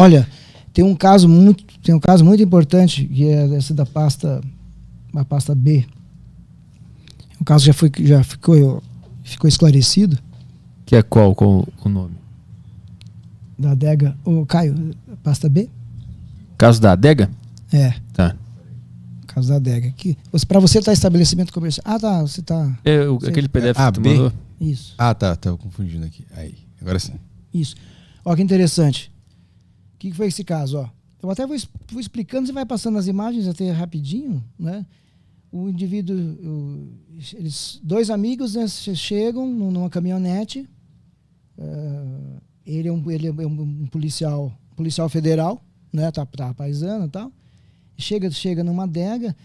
Olha, tem um caso muito importante, que é esse da pasta B. O caso já ficou esclarecido. Que é qual o nome? Da adega. O Caio, pasta B? Caso da adega? É. Tá. Caso da adega. Para você tá estabelecimento comercial. Ah, tá. Você tá. Aquele PDF que tu mandou? Isso. Ah, tá. Tô confundindo aqui. Aí, agora sim. Isso. Ó, que interessante. O que foi esse caso? Ó, eu até vou explicando, você vai passando as imagens até rapidinho, né? O indivíduo, dois amigos, né, chegam numa caminhonete. Ele é um policial federal, né? Tá paisano e tal. Chega numa adega.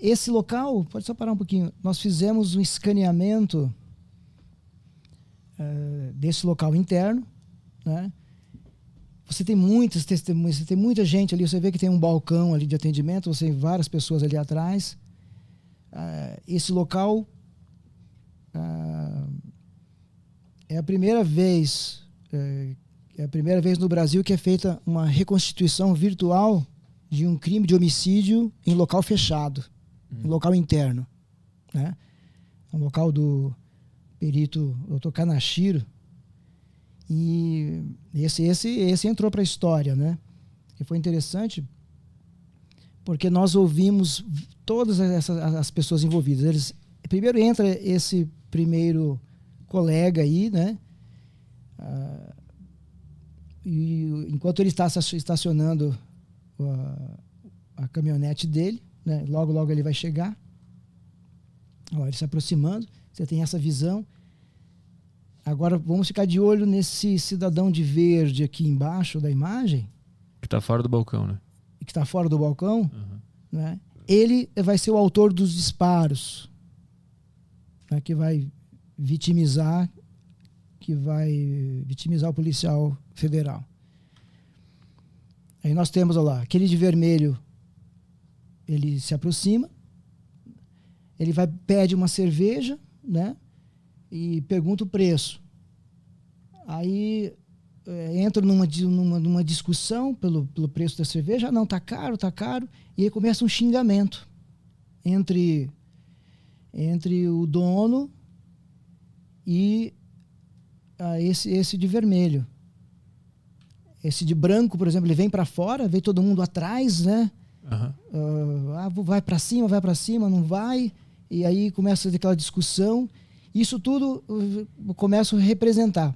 Esse local, pode só parar um pouquinho. Nós fizemos um escaneamento desse local interno, né? Você tem muitas testemunhas, você tem muita gente ali, você vê que tem um balcão ali de atendimento, você tem várias pessoas ali atrás. Esse local é a primeira vez no Brasil que é feita uma reconstituição virtual de um crime de homicídio em local fechado, em local interno, né? Um local do perito Dr. Kanashiro. E esse entrou para a história, né? E foi interessante porque nós ouvimos todas as pessoas envolvidas. Primeiro entra esse primeiro colega aí, né? E enquanto ele está estacionando a caminhonete dele, né? Logo ele vai chegar. Ó, ele se aproximando, você tem essa visão. Agora vamos ficar de olho nesse cidadão de verde aqui embaixo da imagem. Que está fora do balcão, né? Que está fora do balcão. Né? Ele vai ser o autor dos disparos, né? Que vai vitimizar o policial federal. Aí nós temos, olha lá, aquele de vermelho, ele se aproxima, ele pede uma cerveja, né? E pergunta o preço. Aí entra numa discussão pelo preço da cerveja. Não, tá caro. E aí começa um xingamento entre o dono e esse de vermelho. Esse de branco, por exemplo, ele vem para fora, vem todo mundo atrás, né? Vai para cima, não vai. E aí começa aquela discussão. Isso tudo começa a representar.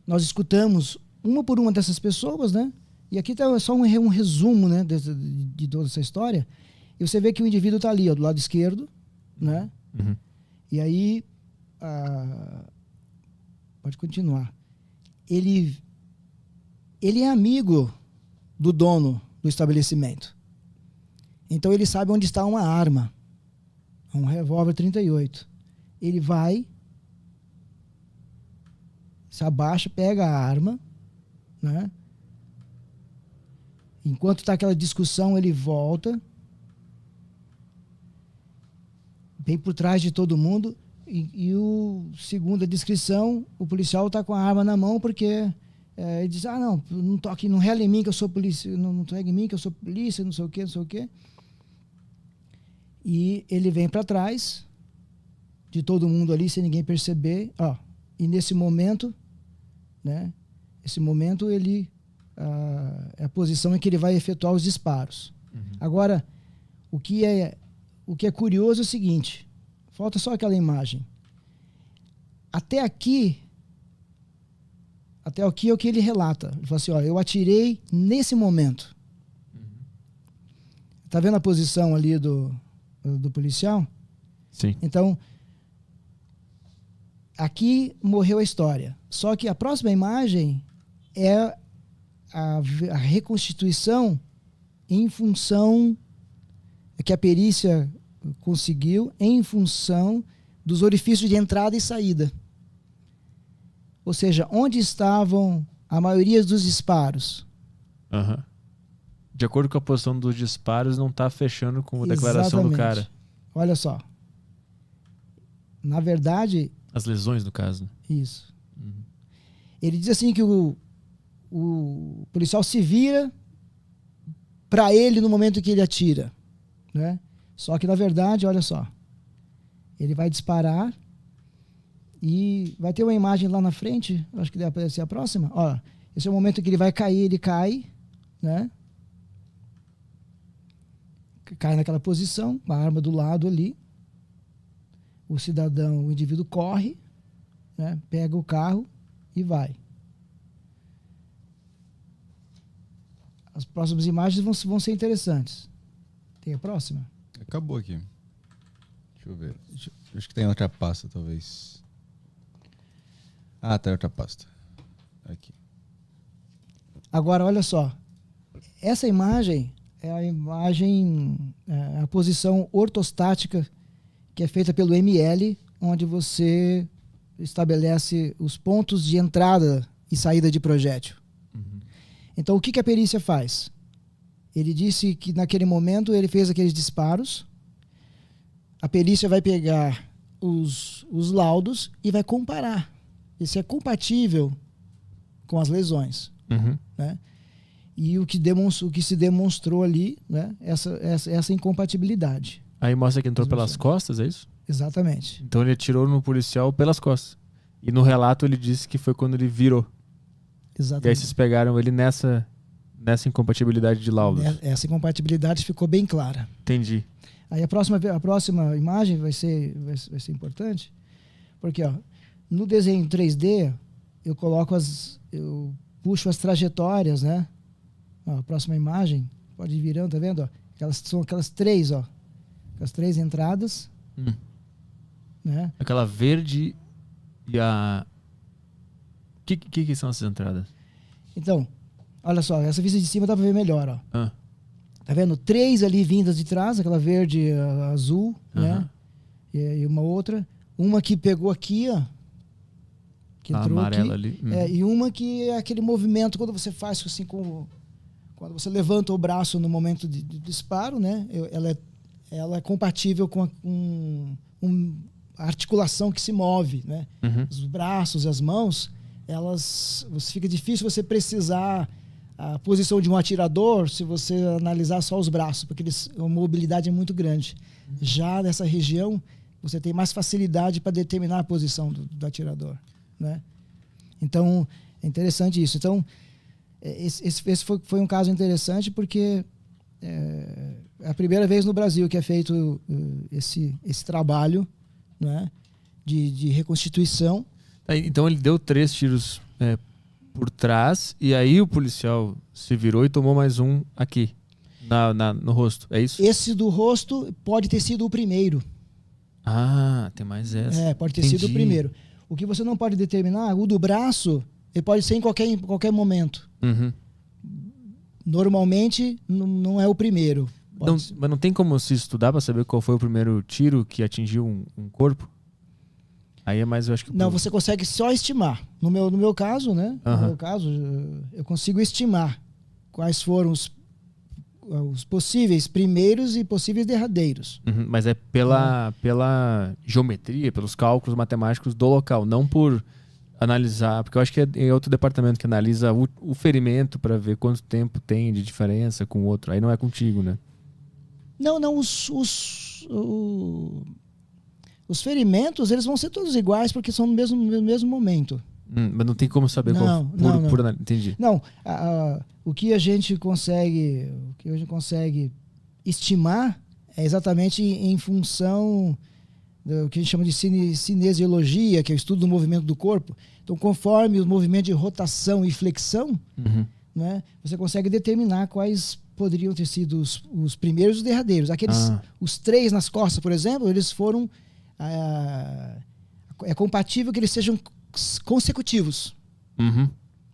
Nós escutamos uma por uma dessas pessoas, né? E aqui está só um resumo, né, de toda essa história. E você vê que o indivíduo está ali, ó, do lado esquerdo, né? E aí, pode continuar. Ele é amigo do dono do estabelecimento. Então ele sabe onde está uma arma. Um revólver 38. Ele vai, se abaixa, pega a arma, né? Enquanto está aquela discussão, ele volta, vem por trás de todo mundo e segundo a descrição, o policial está com a arma na mão porque ele diz, não toque, não rele em mim que eu sou polícia, não toque em mim que eu sou polícia, não sei o quê. E ele vem para trás de todo mundo ali, sem ninguém perceber. E nesse momento, né? Esse momento ele é a posição em que ele vai efetuar os disparos. Agora, o que é curioso é o seguinte: falta só aquela imagem. Até aqui é o que ele relata. Ele fala assim: eu atirei nesse momento. Tá vendo a posição ali do policial? Sim. Então, aqui morreu a história. Só que a próxima imagem é a reconstituição em função que a perícia conseguiu, em função dos orifícios de entrada e saída. Ou seja, onde estavam a maioria dos disparos. De acordo com a posição dos disparos, não está fechando com a declaração do cara. Olha só. Na verdade... As lesões, no caso. Isso. Ele diz assim que o policial se vira para ele no momento que ele atira, né? Só que, na verdade, olha só, ele vai disparar e vai ter uma imagem lá na frente, acho que deve aparecer a próxima. Ó, esse é o momento que ele vai cair, ele cai, né? Cai naquela posição, com a arma do lado ali. O cidadão, o indivíduo corre, né? Pega o carro e vai. As próximas imagens vão ser interessantes. Tem a próxima? Acabou aqui. Deixa eu ver. Acho que tem outra pasta, talvez. Ah, tá, outra pasta. Aqui. Agora, olha só. Essa imagem é a imagem, a posição ortostática que é feita pelo ML, onde você estabelece os pontos de entrada e saída de projétil. Então, o que a perícia faz? Ele disse que naquele momento ele fez aqueles disparos. A perícia vai pegar os laudos e vai comparar. Esse é compatível com as lesões. Né? E o que se demonstrou ali, né? essa incompatibilidade. Aí mostra que entrou pelas costas, é isso? Exatamente. Então ele atirou no policial pelas costas. E no relato ele disse que foi quando ele virou. Exatamente. E aí vocês pegaram ele nessa incompatibilidade de laudos. Essa incompatibilidade ficou bem clara. Entendi. Aí a próxima imagem vai ser importante, porque ó, no desenho 3D eu puxo as trajetórias, né? Ó, a próxima imagem, pode ir virando, tá vendo? Ó? São aquelas três, ó. As três entradas. Né? Aquela verde e a... O que são essas entradas? Então, olha só, essa vista de cima dá pra ver melhor, ó. Tá vendo? 3 ali vindas de trás, aquela verde, azul, né? E uma outra. Uma que pegou aqui, ó. Que entrou amarela aqui. ali. E uma que é aquele movimento quando você faz assim quando você levanta o braço no momento de disparo, né? Ela é compatível com a articulação que se move, né? Os braços, as mãos, fica difícil você precisar a posição de um atirador se você analisar só os braços, porque a mobilidade é muito grande. Já nessa região, você tem mais facilidade para determinar a posição do atirador, né? Então, é interessante isso. Então, esse foi um caso interessante porque é a primeira vez no Brasil que é feito esse trabalho, né, de reconstituição. Então ele deu 3 tiros por trás e aí o policial se virou e tomou mais um aqui no rosto, é isso? Esse do rosto pode ter sido o primeiro. Ah, tem mais essa. Pode ter sido o primeiro. O que você não pode determinar, o do braço, ele pode ser em qualquer momento. Normalmente não é o primeiro. Mas não tem como se estudar para saber qual foi o primeiro tiro que atingiu um corpo? Aí é mais, eu acho que... Não, você consegue só estimar. No meu caso, né? No meu caso, eu consigo estimar quais foram os possíveis primeiros e possíveis derradeiros. Mas é pela geometria, pelos cálculos matemáticos do local, não por analisar, porque eu acho que é outro departamento que analisa o ferimento para ver quanto tempo tem de diferença com o outro. Aí não é contigo, né? Não, os ferimentos, eles vão ser todos iguais porque são no mesmo momento. Mas não tem como saber qual por análise. Entendi. Não, o que a gente consegue estimar é exatamente em função do que a gente chama de cinesiologia, que é o estudo do movimento do corpo. Então, conforme o movimento de rotação e flexão, né, você consegue determinar quais poderiam ter sido os primeiros e os derradeiros. Os 3 nas costas, por exemplo, eles foram... é compatível que eles sejam consecutivos.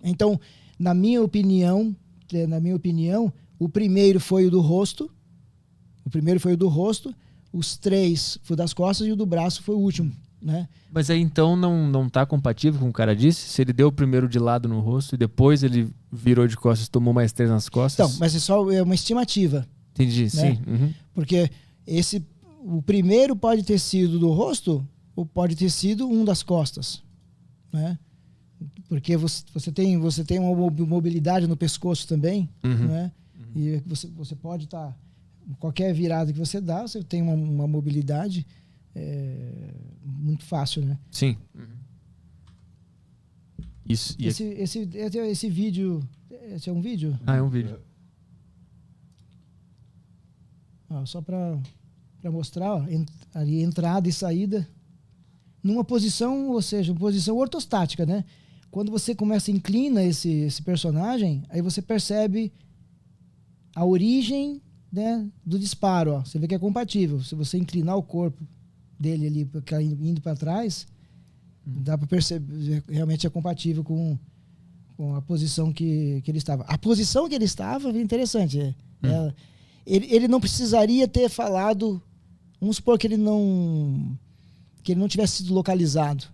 Então, na minha opinião, o primeiro foi o do rosto. Os 3 foi das costas e o do braço foi o último, né? Mas aí então não tá compatível com o que o cara disse? Se ele deu o primeiro de lado no rosto e depois ele virou de costas e tomou mais 3 nas costas? Então, mas é uma estimativa. Entendi, né? Sim. Porque o primeiro pode ter sido do rosto ou pode ter sido um das costas, né? Porque você tem uma mobilidade no pescoço também, né? E você pode estar... qualquer virada que você dá, você tem uma mobilidade muito fácil, né? Sim. Isso, esse vídeo... Esse é um vídeo? Ah, é um vídeo. Só para mostrar, ó, ali entrada e saída numa posição, ou seja, uma posição ortostática, né? Quando você inclina esse personagem, aí você percebe a origem, né, do disparo. Ó. Você vê que é compatível. Se você inclinar o corpo dele ali, indo para trás, dá para perceber, realmente é compatível com a posição que ele estava. A posição que ele estava é interessante. Ele não precisaria ter falado, vamos supor que ele não tivesse sido localizado.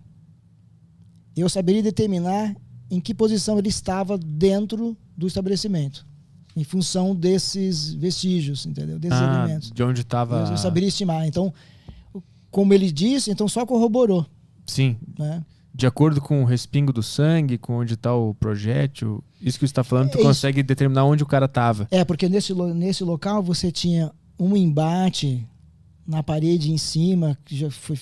Eu saberia determinar em que posição ele estava dentro do estabelecimento, em função desses vestígios, entendeu? Desses elementos. De onde estava... Eu saberia estimar. Então, como ele disse, então só corroborou. Sim. Né? De acordo com o respingo do sangue, com onde está o projétil, isso que você está falando, tu consegue determinar onde o cara estava. Porque nesse local você tinha um embate na parede em cima, que já foi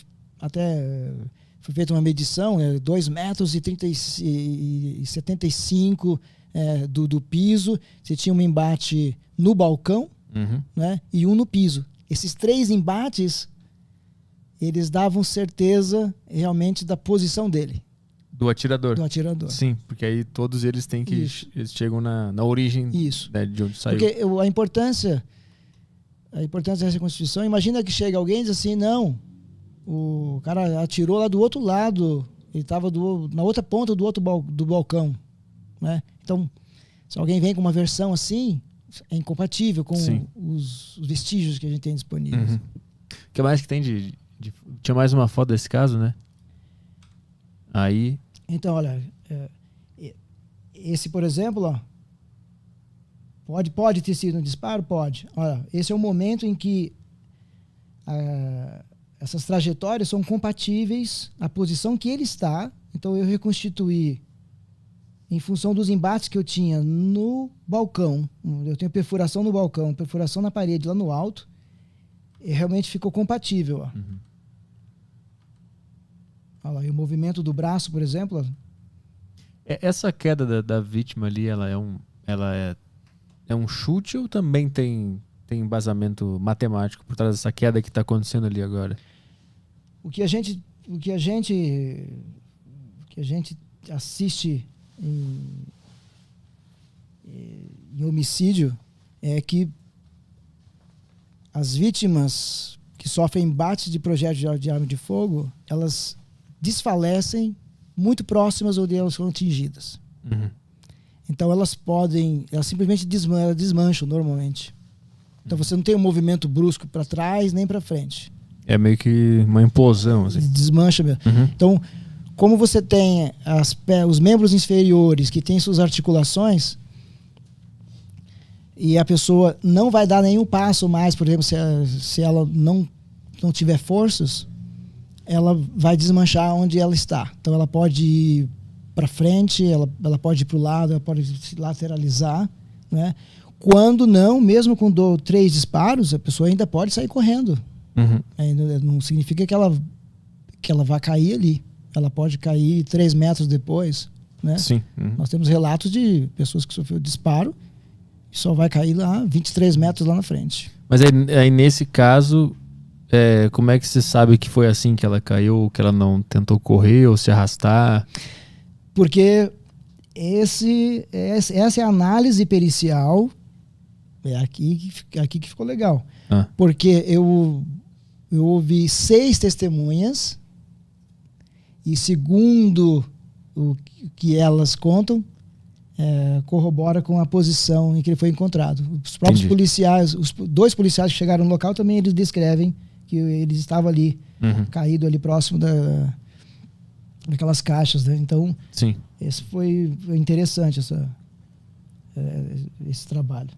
feita uma medição, 2 metros e 75 do piso. Você tinha um embate no balcão, né, e um no piso. Esses 3 embates, eles davam certeza realmente da posição dele. Do atirador. Do atirador. Sim, porque aí todos eles têm que... Eles chegam na origem, né, de onde saiu. Porque a importância dessa Constituição, imagina que chega alguém e diz assim, não, o cara atirou lá do outro lado, ele estava na outra ponta do balcão. Né? Então, se alguém vem com uma versão assim, é incompatível com os vestígios que a gente tem disponíveis. O que mais que tem tinha mais uma foto desse caso, né? Aí... Então, olha, esse, por exemplo, ó, pode ter sido um disparo? Pode. Olha, esse é o momento em que essas trajetórias são compatíveis à posição que ele está. Então, eu reconstituí em função dos embates que eu tinha no balcão. Eu tenho perfuração no balcão, perfuração na parede lá no alto. E realmente ficou compatível. Ó. Olha lá, e o movimento do braço, por exemplo. Ó. Essa queda da vítima ali, ela é um chute ou também tem embasamento matemático por trás dessa queda que está acontecendo ali agora? O que a gente assiste em homicídio é que as vítimas que sofrem embates de projétil de arma de fogo, elas desfalecem muito próximas onde elas foram atingidas. Então elas simplesmente desmancham normalmente. Então você não tem um movimento brusco para trás nem para frente. É meio que uma implosão. Assim. Desmancha mesmo. Então, como você tem os membros inferiores que têm suas articulações e a pessoa não vai dar nenhum passo mais, por exemplo, se ela não tiver forças, ela vai desmanchar onde ela está. Então ela pode ir para frente, ela pode ir para o lado, ela pode se lateralizar, né? Quando não, mesmo com 3 disparos, a pessoa ainda pode sair correndo. Ainda não significa que ela vai cair ali. Ela pode cair 3 metros depois, né? Sim. Nós temos relatos de pessoas que sofreram disparo e só vai cair lá 23 metros lá na frente. Mas aí nesse caso, como é que você sabe que foi assim que ela caiu, que ela não tentou correr ou se arrastar? Porque essa é a análise pericial. É aqui que ficou legal. Porque eu ouvi 6 testemunhas e, segundo o que elas contam, corrobora com a posição em que ele foi encontrado. Os próprios policiais, os 2 policiais que chegaram no local também, eles descrevem que ele estava ali, caído ali próximo daquelas caixas, né? Então, esse foi interessante esse trabalho.